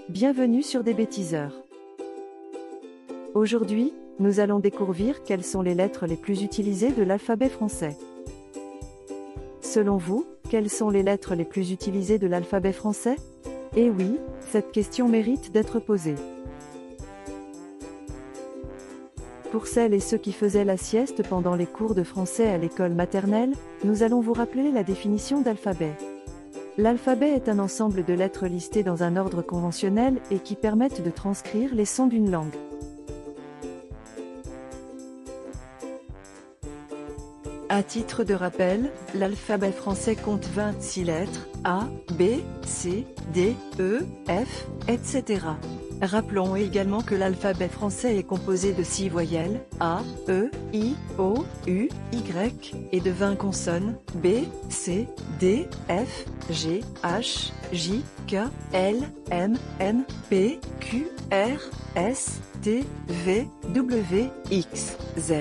Bienvenue sur des bêtiseurs. Aujourd'hui, nous allons découvrir quelles sont les lettres les plus utilisées de l'alphabet français. Selon vous, quelles sont les lettres les plus utilisées de l'alphabet français? Eh oui, cette question mérite d'être posée. Pour celles et ceux qui faisaient la sieste pendant les cours de français à l'école maternelle, nous allons vous rappeler la définition d'alphabet. L'alphabet est un ensemble de lettres listées dans un ordre conventionnel et qui permettent de transcrire les sons d'une langue. À titre de rappel, l'alphabet français compte 26 lettres, A, B, C, D, E, F, etc. Rappelons également que l'alphabet français est composé de 6 voyelles, A, E, I, O, U, Y, et de 20 consonnes, B, C, D, F, G, H, J, K, L, M, N, P, Q, R, S, T, V, W, X, Z.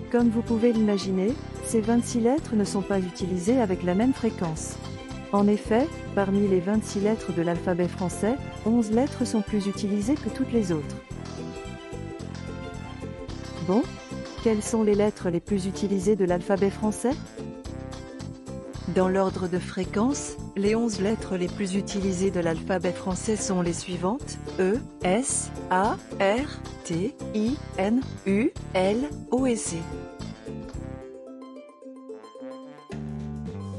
Comme vous pouvez l'imaginer, ces 26 lettres ne sont pas utilisées avec la même fréquence. En effet, parmi les 26 lettres de l'alphabet français, 11 lettres sont plus utilisées que toutes les autres. Bon, quelles sont les lettres les plus utilisées de l'alphabet français? Dans l'ordre de fréquence, les 11 lettres les plus utilisées de l'alphabet français sont les suivantes: E, S, A, R, T, I, N, U, L, O et C.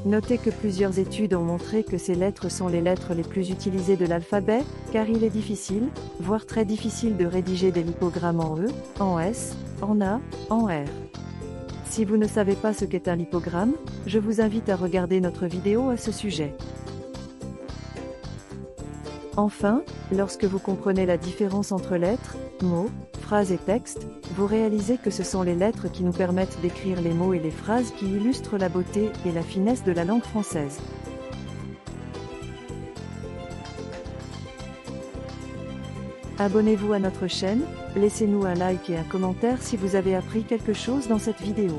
Notez que plusieurs études ont montré que ces lettres sont les lettres les plus utilisées de l'alphabet, car il est difficile, voire très difficile de rédiger des lipogrammes en E, en S, en A, en R. Si vous ne savez pas ce qu'est un lipogramme, je vous invite à regarder notre vidéo à ce sujet. Enfin, lorsque vous comprenez la différence entre lettres, mots, phrases et textes, vous réalisez que ce sont les lettres qui nous permettent d'écrire les mots et les phrases qui illustrent la beauté et la finesse de la langue française. Abonnez-vous à notre chaîne, laissez-nous un like et un commentaire si vous avez appris quelque chose dans cette vidéo.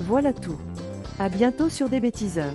Voilà tout. À bientôt sur des bêtiseurs.